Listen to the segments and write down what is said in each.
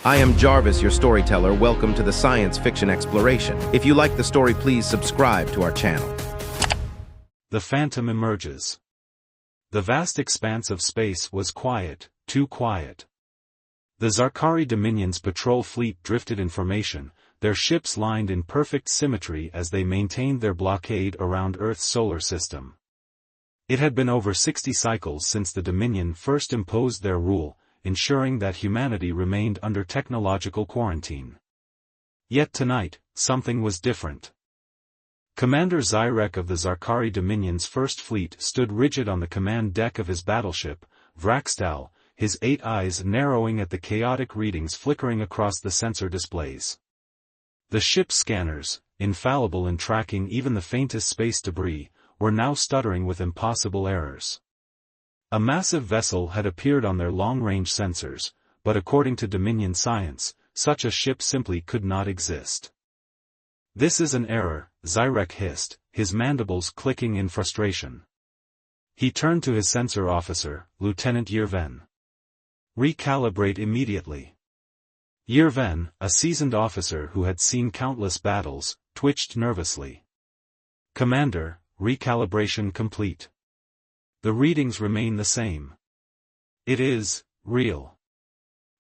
I am Jarvis, your storyteller. Welcome to the Science Fiction Exploration. If you like the story, please subscribe to our channel. The Phantom emerges. The vast expanse of space was quiet, too quiet. The Zarkari Dominion's patrol fleet drifted in formation, their ships lined in perfect symmetry as they maintained their blockade around Earth's solar system. It had been over 60 cycles since the Dominion first imposed their rule, ensuring that humanity remained under technological quarantine. Yet tonight, something was different. Commander Zyrek of the Zarkari Dominion's First Fleet stood rigid on the command deck of his battleship, Vrakstal, his 8 eyes narrowing at the chaotic readings flickering across the sensor displays. The ship's scanners, infallible in tracking even the faintest space debris, were now stuttering with impossible errors. A massive vessel had appeared on their long-range sensors, but according to Dominion science, such a ship simply could not exist. "This is an error," Zyrek hissed, his mandibles clicking in frustration. He turned to his sensor officer, Lieutenant Yerven. "Recalibrate immediately." Yerven, a seasoned officer who had seen countless battles, twitched nervously. "Commander, recalibration complete. The readings remain the same. It is real."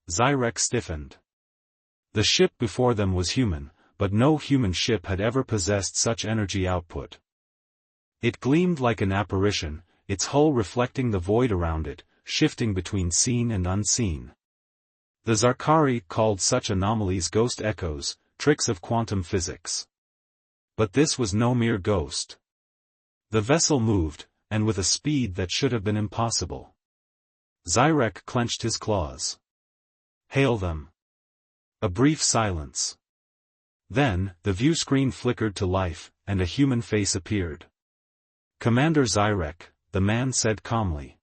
Zyrek stiffened. The ship before them was human, but no human ship had ever possessed such energy output. It gleamed like an apparition, its hull reflecting the void around it, shifting between seen and unseen. The Zarkari called such anomalies ghost echoes, tricks of quantum physics. But this was no mere ghost. The vessel moved, and with a speed that should have been impossible. Zyrek clenched his claws. "Hail them." A brief silence. Then, the view screen flickered to life, and a human face appeared. "Commander Zyrek," the man said calmly.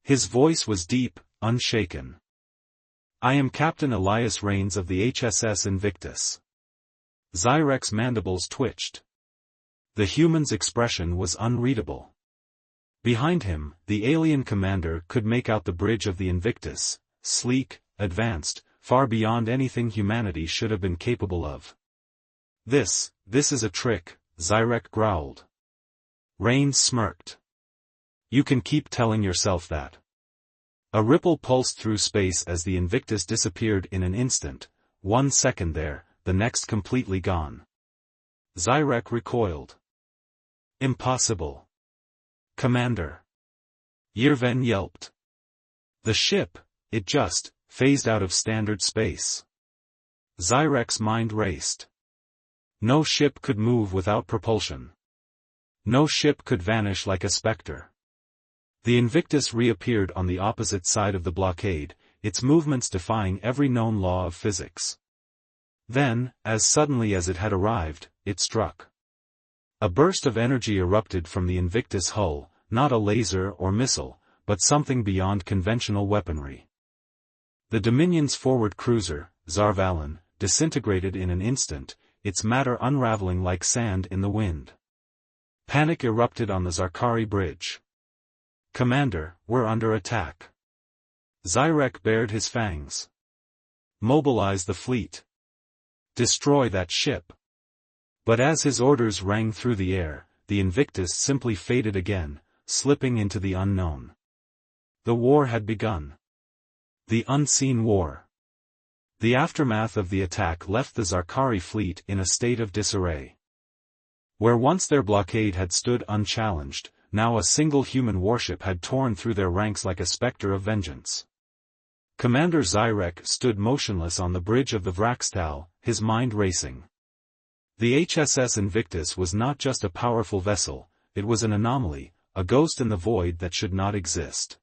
His voice was deep, unshaken. "I am Captain Elias Rains of the HSS Invictus." Zyrek's mandibles twitched. The human's expression was unreadable. Behind him, the alien commander could make out the bridge of the Invictus, sleek, advanced, far beyond anything humanity should have been capable of. This is a trick," Zyrek growled. Rains smirked. "You can keep telling yourself that." A ripple pulsed through space as the Invictus disappeared in an instant, 1 second there, the next completely gone. Zyrek recoiled. "Impossible. Commander." Yerven yelped. "The ship, it just phased out of standard space." Zyrek's mind raced. No ship could move without propulsion. No ship could vanish like a specter. The Invictus reappeared on the opposite side of the blockade, its movements defying every known law of physics. Then, as suddenly as it had arrived, it struck. A burst of energy erupted from the Invictus hull, not a laser or missile, but something beyond conventional weaponry. The Dominion's forward cruiser, Zarvalin, disintegrated in an instant, its matter unraveling like sand in the wind. Panic erupted on the Zarkari bridge. "Commander, we're under attack." Zyrek bared his fangs. "Mobilize the fleet. Destroy that ship." But as his orders rang through the air, the Invictus simply faded again, slipping into the unknown. The war had begun. The unseen war. The aftermath of the attack left the Zarkari fleet in a state of disarray. Where once their blockade had stood unchallenged, now a single human warship had torn through their ranks like a specter of vengeance. Commander Zyrek stood motionless on the bridge of the Vrakstal, his mind racing. The HSS Invictus was not just a powerful vessel, it was an anomaly, a ghost in the void that should not exist.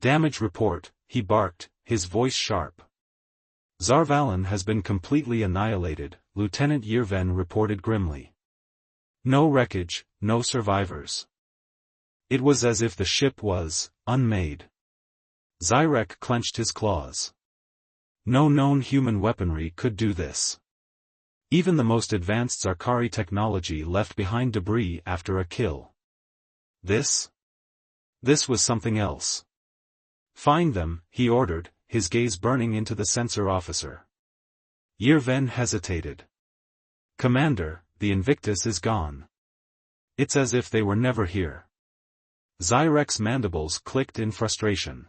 "Damage report," he barked, his voice sharp. "Zarvalin has been completely annihilated," Lieutenant Yerven reported grimly. "No wreckage, no survivors." It was as if the ship was unmade. Zyrek clenched his claws. No known human weaponry could do this. Even the most advanced Zarkari technology left behind debris after a kill. This was something else. "Find them," he ordered, his gaze burning into the sensor officer. Yerven hesitated. "Commander, the Invictus is gone. It's as if they were never here." Zyrek's mandibles clicked in frustration.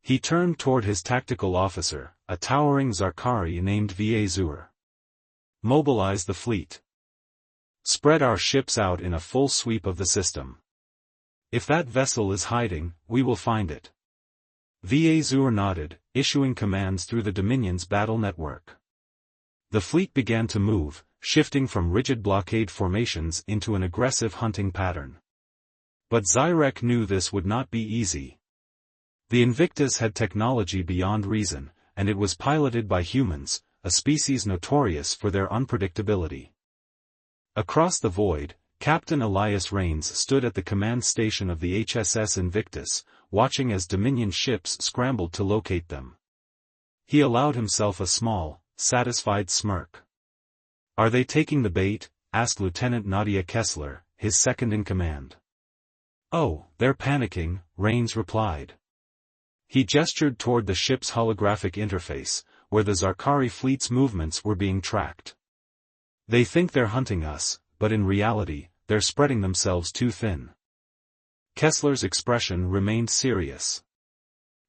He turned toward his tactical officer, a towering Zarkari named Viezur. "Mobilize the fleet. Spread our ships out in a full sweep of the system. If that vessel is hiding, we will find it." Viezur nodded, issuing commands through the Dominion's battle network. The fleet began to move, shifting from rigid blockade formations into an aggressive hunting pattern. But Zyrek knew this would not be easy. The Invictus had technology beyond reason, and it was piloted by humans, a species notorious for their unpredictability. Across the void, Captain Elias Rains stood at the command station of the HSS Invictus, watching as Dominion ships scrambled to locate them. He allowed himself a small, satisfied smirk. "Are they taking the bait?" asked Lieutenant Nadia Kessler, his second-in-command. "Oh, they're panicking," Rains replied. He gestured toward the ship's holographic interface, where the Zarkari fleet's movements were being tracked. "They think they're hunting us, but in reality, they're spreading themselves too thin." Kessler's expression remained serious.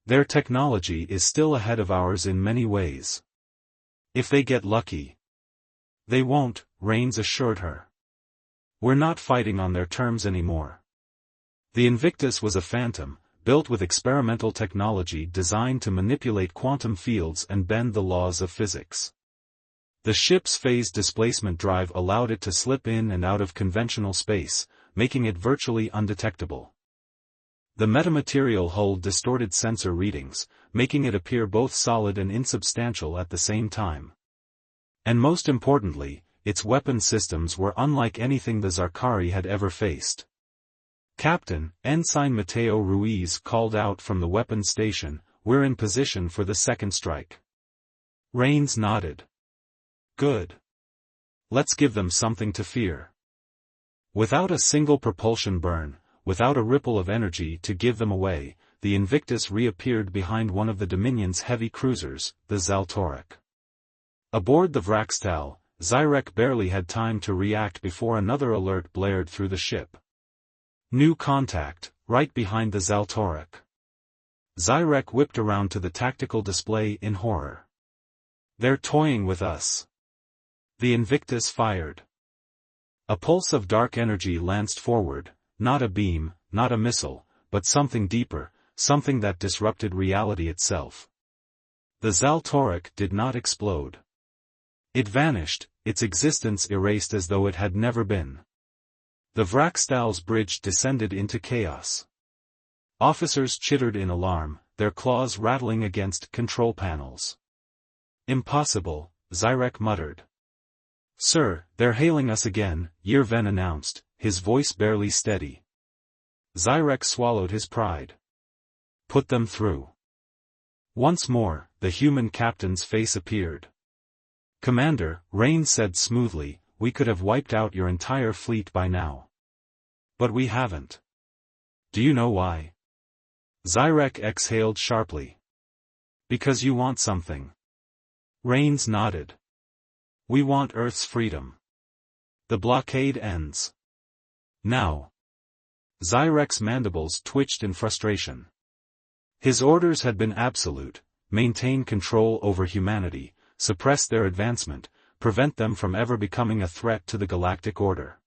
"Their technology is still ahead of ours in many ways. If they get lucky." "They won't," Rains assured her. "We're not fighting on their terms anymore." The Invictus was a phantom, built with experimental technology designed to manipulate quantum fields and bend the laws of physics. The ship's phase displacement drive allowed it to slip in and out of conventional space, making it virtually undetectable. The metamaterial hull distorted sensor readings, making it appear both solid and insubstantial at the same time. And most importantly, its weapon systems were unlike anything the Zarkari had ever faced. "Captain," Ensign Mateo Ruiz called out from the weapons station, "we're in position for the second strike." Rains nodded. "Good. Let's give them something to fear." Without a single propulsion burn, without a ripple of energy to give them away, the Invictus reappeared behind one of the Dominion's heavy cruisers, the Zaltorek. Aboard the Vraxtal, Zyrek barely had time to react before another alert blared through the ship. "New contact, right behind the Zaltorek." Zyrek whipped around to the tactical display in horror. "They're toying with us." The Invictus fired. A pulse of dark energy lanced forward, not a beam, not a missile, but something deeper, something that disrupted reality itself. The Zaltorek did not explode. It vanished, its existence erased as though it had never been. The Vraxtal's bridge descended into chaos. Officers chittered in alarm, their claws rattling against control panels. "Impossible," Zyrek muttered. "Sir, they're hailing us again," Yerven announced, his voice barely steady. Zyrek swallowed his pride. "Put them through." Once more, the human captain's face appeared. "Commander," Rain said smoothly, "we could have wiped out your entire fleet by now. But we haven't. Do you know why?" Zyrek exhaled sharply. "Because you want something." Rains nodded. "We want Earth's freedom. The blockade ends. Now." Zyrek's mandibles twitched in frustration. His orders had been absolute: maintain control over humanity, suppress their advancement, prevent them from ever becoming a threat to the Galactic Order.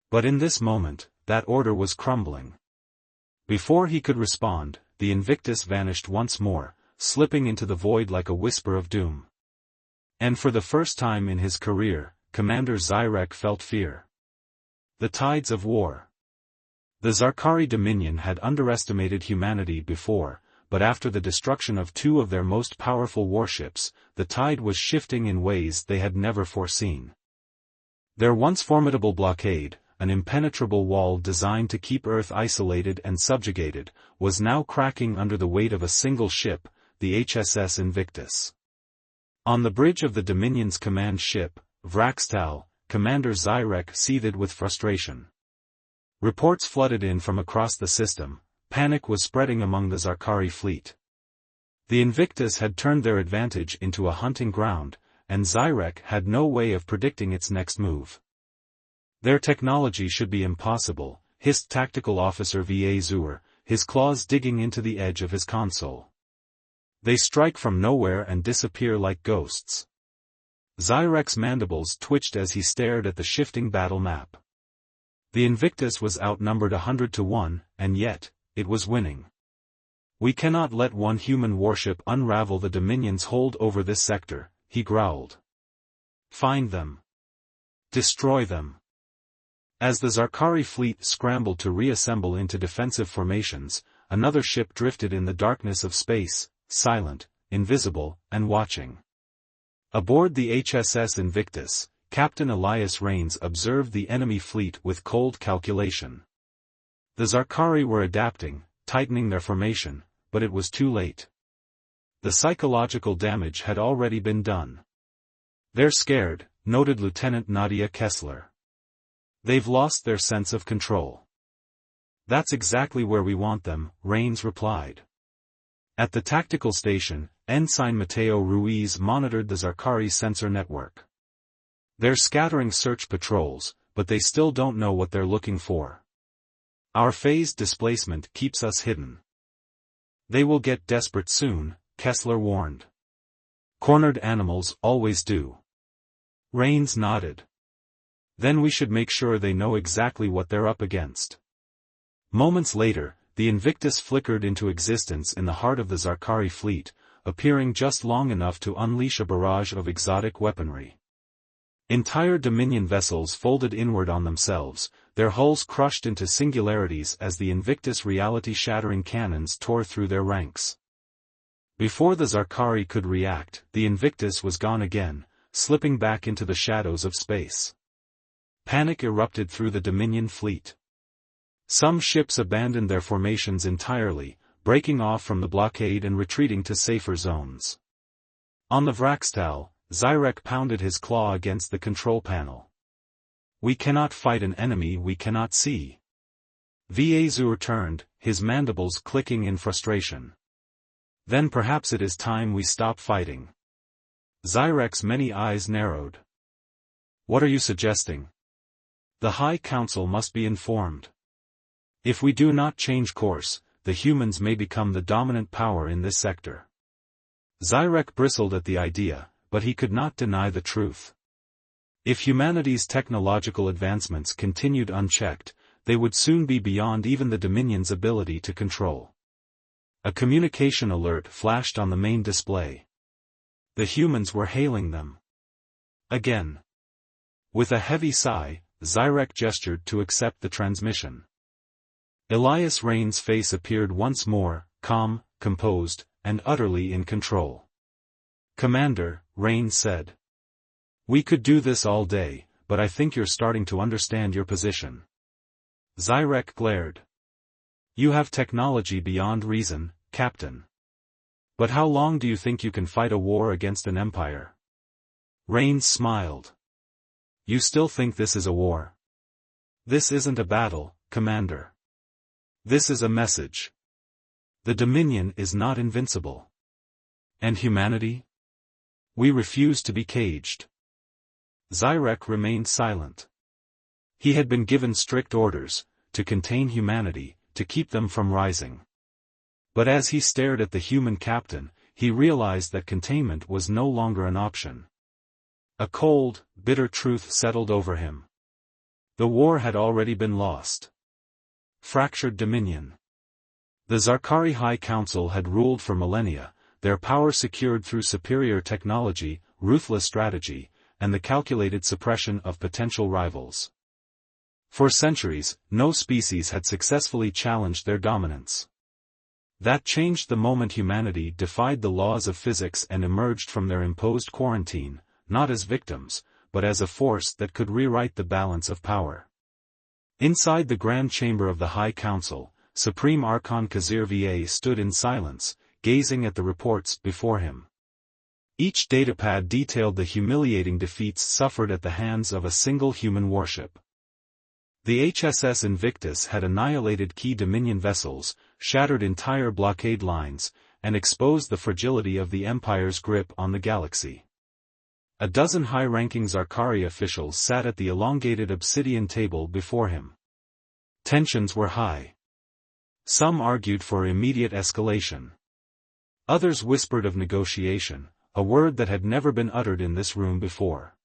But in this moment, that order was crumbling. Before he could respond, the Invictus vanished once more, slipping into the void like a whisper of doom. And for the first time in his career, Commander Zyrek felt fear. The tides of war. The Zarkari Dominion had underestimated humanity before, but after the destruction of two of their most powerful warships, the tide was shifting in ways they had never foreseen. Their once formidable blockade, an impenetrable wall designed to keep Earth isolated and subjugated, was now cracking under the weight of a single ship, the HSS Invictus. On the bridge of the Dominion's command ship, Vraxtal, Commander Zyrek seethed with frustration. Reports flooded in from across the system. Panic was spreading among the Zarkari fleet. The Invictus had turned their advantage into a hunting ground, and Zyrek had no way of predicting its next move. Their technology should be impossible, hissed Tactical Officer Va Zur, his claws digging into the edge of his console. They strike from nowhere and disappear like ghosts. Zyrek's mandibles twitched as he stared at the shifting battle map. The Invictus was outnumbered 100 to 1, and yet, it was winning. We cannot let one human warship unravel the Dominion's hold over this sector, he growled. Find them. Destroy them. As the Zarkari fleet scrambled to reassemble into defensive formations, another ship drifted in the darkness of space, silent, invisible, and watching. Aboard the HSS Invictus, Captain Elias Rains observed the enemy fleet with cold calculation. The Zarkari were adapting, tightening their formation, but it was too late. The psychological damage had already been done. They're scared, noted Lieutenant Nadia Kessler. They've lost their sense of control. That's exactly where we want them, Rains replied. At the tactical station, Ensign Mateo Ruiz monitored the Zarkari sensor network. They're scattering search patrols, but they still don't know what they're looking for. Our phased displacement keeps us hidden. They will get desperate soon, Kessler warned. Cornered animals always do. Rains nodded. Then we should make sure they know exactly what they're up against. Moments later, the Invictus flickered into existence in the heart of the Zarkari fleet, appearing just long enough to unleash a barrage of exotic weaponry. Entire Dominion vessels folded inward on themselves, their hulls crushed into singularities as the Invictus reality-shattering cannons tore through their ranks. Before the Zarkari could react, the Invictus was gone again, slipping back into the shadows of space. Panic erupted through the Dominion fleet. Some ships abandoned their formations entirely, breaking off from the blockade and retreating to safer zones. On the Vraxtal, Zyrek pounded his claw against the control panel. We cannot fight an enemy we cannot see. Va Zur turned, his mandibles clicking in frustration. Then perhaps it is time we stop fighting. Zyrek's many eyes narrowed. What are you suggesting? The High Council must be informed. If we do not change course, the humans may become the dominant power in this sector. Zyrek bristled at the idea, but he could not deny the truth. If humanity's technological advancements continued unchecked, they would soon be beyond even the Dominion's ability to control. A communication alert flashed on the main display. The humans were hailing them. Again. With a heavy sigh, Zyrek gestured to accept the transmission. Elias Rain's face appeared once more, calm, composed, and utterly in control. Commander, Rain said. We could do this all day, but I think you're starting to understand your position. Zyrek glared. You have technology beyond reason, Captain. But how long do you think you can fight a war against an empire? Rain smiled. You still think this is a war? This isn't a battle, Commander. This is a message. The Dominion is not invincible. And humanity? We refuse to be caged. Zyrek remained silent. He had been given strict orders, to contain humanity, to keep them from rising. But as he stared at the human captain, he realized that containment was no longer an option. A cold, bitter truth settled over him. The war had already been lost. Fractured Dominion. The Zarkari High Council had ruled for millennia, their power secured through superior technology, ruthless strategy, and the calculated suppression of potential rivals. For centuries, no species had successfully challenged their dominance. That changed the moment humanity defied the laws of physics and emerged from their imposed quarantine, not as victims, but as a force that could rewrite the balance of power. Inside the Grand Chamber of the High Council, Supreme Archon Khazir Va stood in silence, gazing at the reports before him. Each datapad detailed the humiliating defeats suffered at the hands of a single human warship. The HSS Invictus had annihilated key Dominion vessels, shattered entire blockade lines, and exposed the fragility of the Empire's grip on the galaxy. A dozen high-ranking Zarkari officials sat at the elongated obsidian table before him. Tensions were high. Some argued for immediate escalation. Others whispered of negotiation, a word that had never been uttered in this room before.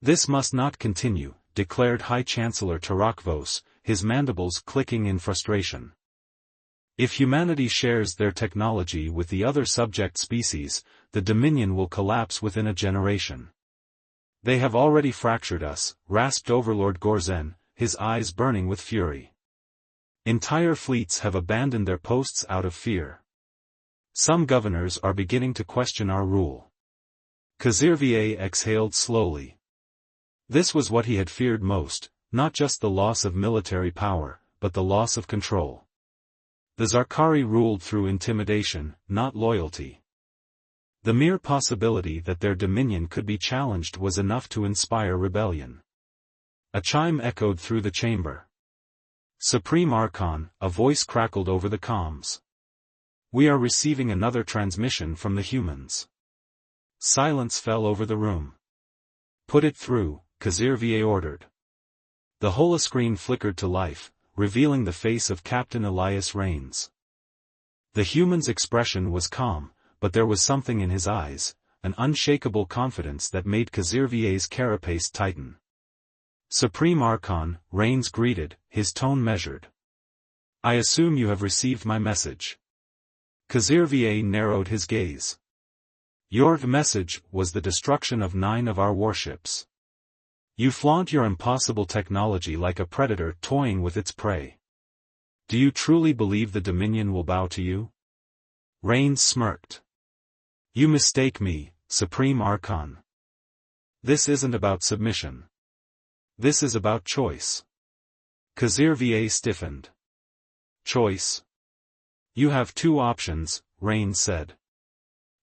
"This must not continue," declared High Chancellor Tarakvos, his mandibles clicking in frustration. "If humanity shares their technology with the other subject species, the Dominion will collapse within a generation. They have already fractured us," rasped Overlord Gorzen, his eyes burning with fury. "Entire fleets have abandoned their posts out of fear. Some governors are beginning to question our rule." Kazirvier exhaled slowly. This was what he had feared most, not just the loss of military power, but the loss of control. The Zarkari ruled through intimidation, not loyalty. The mere possibility that their dominion could be challenged was enough to inspire rebellion. A chime echoed through the chamber. "Supreme Archon," a voice crackled over the comms. "We are receiving another transmission from the humans." Silence fell over the room. "Put it through," Kazirvier ordered. The holoscreen flickered to life, revealing the face of Captain Elias Rains. The human's expression was calm, but there was something in his eyes, an unshakable confidence that made Kazirvier's carapace tighten. "Supreme Archon," Rains greeted, his tone measured. "I assume you have received my message." Kazirvier narrowed his gaze. "Your message was the destruction of 9 of our warships. You flaunt your impossible technology like a predator toying with its prey. Do you truly believe the Dominion will bow to you?" Rains smirked. "You mistake me, Supreme Archon. This isn't about submission. This is about choice." Kazirvier stiffened. "Choice? You have 2 options," Rains said.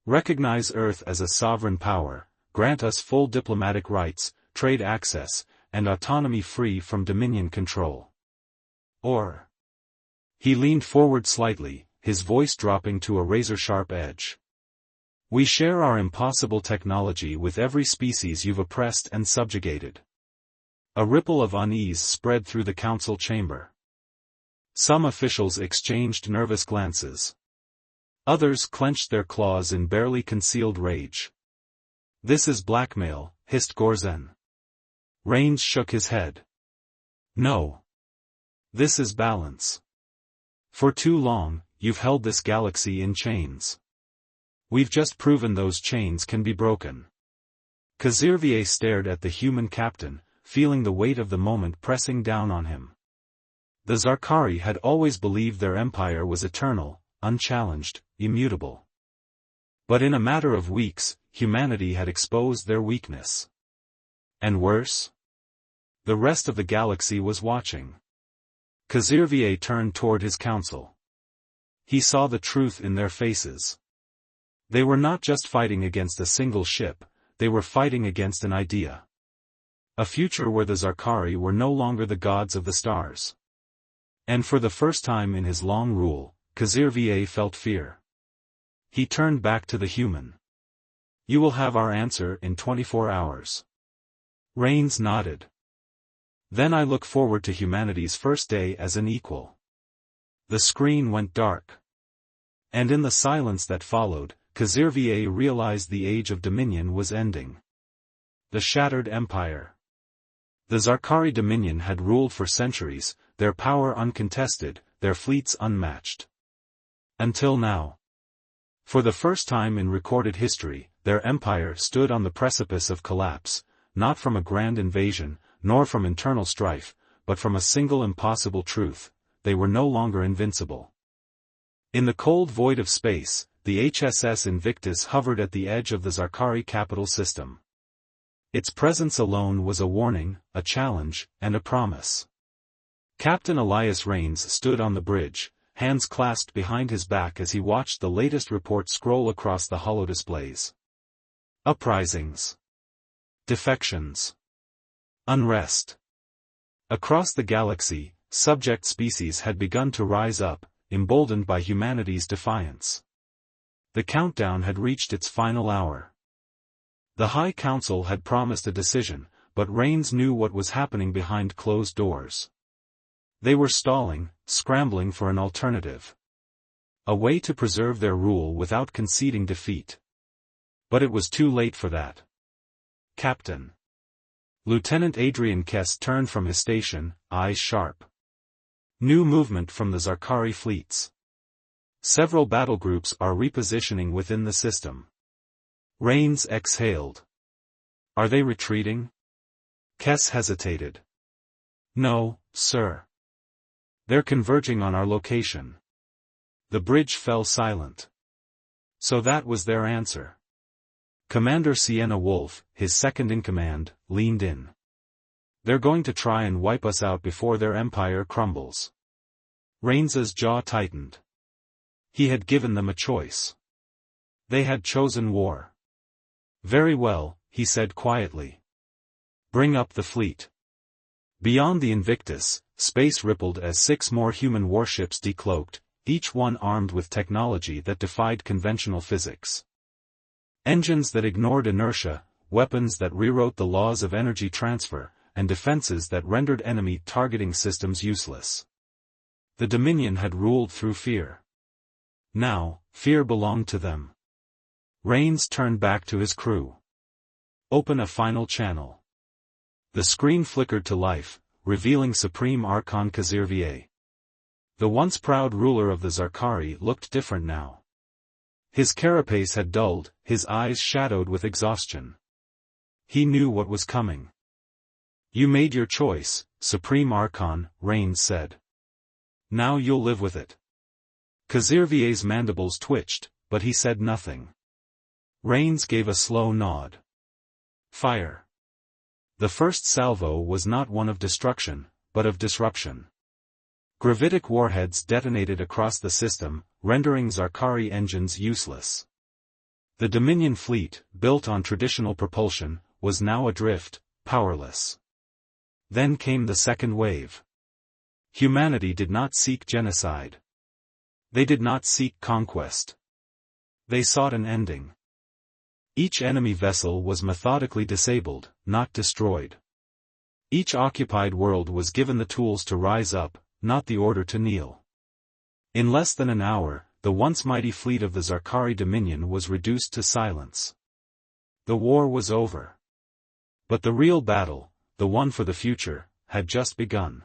"Recognize Earth as a sovereign power, grant us full diplomatic rights, trade access, and autonomy free from Dominion control. Or..." He leaned forward slightly, his voice dropping to a razor-sharp edge. "We share our impossible technology with every species you've oppressed and subjugated." A ripple of unease spread through the council chamber. Some officials exchanged nervous glances. Others clenched their claws in barely concealed rage. "This is blackmail," hissed Gorzen. Rains shook his head. "No. This is balance. For too long, you've held this galaxy in chains. We've just proven those chains can be broken." Kazirvier stared at the human captain, feeling the weight of the moment pressing down on him. The Zarkari had always believed their empire was eternal, unchallenged, immutable. But in a matter of weeks, humanity had exposed their weakness. And worse? The rest of the galaxy was watching. Kazirvier turned toward his council. He saw the truth in their faces. They were not just fighting against a single ship, they were fighting against an idea. A future where the Zarkari were no longer the gods of the stars. And for the first time in his long rule, Kazirvier felt fear. He turned back to the human. "You will have our answer in 24 hours. Rains nodded. "Then I look forward to humanity's first day as an equal." The screen went dark. And in the silence that followed, Kazirvier realized the age of dominion was ending. The shattered empire. The Zarkari Dominion had ruled for centuries, their power uncontested, their fleets unmatched. Until now. For the first time in recorded history, their empire stood on the precipice of collapse, not from a grand invasion, nor from internal strife, but from a single impossible truth: they were no longer invincible. In the cold void of space, the HSS Invictus hovered at the edge of the Zarkari capital system. Its presence alone was a warning, a challenge, and a promise. Captain Elias Rains stood on the bridge, hands clasped behind his back as he watched the latest report scroll across the holodisplays. Uprisings. Defections. Unrest. Across the galaxy, subject species had begun to rise up, emboldened by humanity's defiance. The countdown had reached its final hour. The High Council had promised a decision, but Rains knew what was happening behind closed doors. They were stalling, scrambling for an alternative. A way to preserve their rule without conceding defeat. But it was too late for that. Captain. Lieutenant Adrian Kess turned from his station, eyes sharp. New movement from the Zarkari fleets. Several battle groups are repositioning within the system. Rains exhaled. Are they retreating? Kess hesitated. No, sir. They're converging on our location. The bridge fell silent. So that was their answer. Commander Sienna Wolf, his second-in-command, leaned in. They're going to try and wipe us out before their empire crumbles. Rains's jaw tightened. He had given them a choice. They had chosen war. Very well, he said quietly. Bring up the fleet. Beyond the Invictus, space rippled as 6 more human warships decloaked, each one armed with technology that defied conventional physics. Engines that ignored inertia, weapons that rewrote the laws of energy transfer, and defenses that rendered enemy targeting systems useless. The Dominion had ruled through fear. Now, fear belonged to them. Rains turned back to his crew. Open a final channel. The screen flickered to life, revealing Supreme Archon Kazirvier. The once proud ruler of the Zarkari looked different now. His carapace had dulled, his eyes shadowed with exhaustion. He knew what was coming. You made your choice, Supreme Archon, Rains said. Now you'll live with it. Kazirvier's mandibles twitched, but he said nothing. Rains gave a slow nod. Fire. The first salvo was not one of destruction, but of disruption. Gravitic warheads detonated across the system, rendering Zarkari engines useless. The Dominion fleet, built on traditional propulsion, was now adrift, powerless. Then came the second wave. Humanity did not seek genocide. They did not seek conquest. They sought an ending. Each enemy vessel was methodically disabled, not destroyed. Each occupied world was given the tools to rise up, not the order to kneel. In less than an hour, the once mighty fleet of the Zarkari Dominion was reduced to silence. The war was over. But the real battle, the one for the future, had just begun.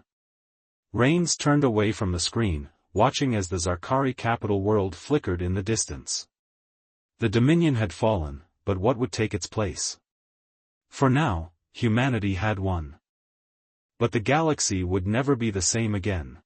Rains turned away from the screen, watching as the Zarkari capital world flickered in the distance. The Dominion had fallen, but what would take its place? For now, humanity had won. But the galaxy would never be the same again.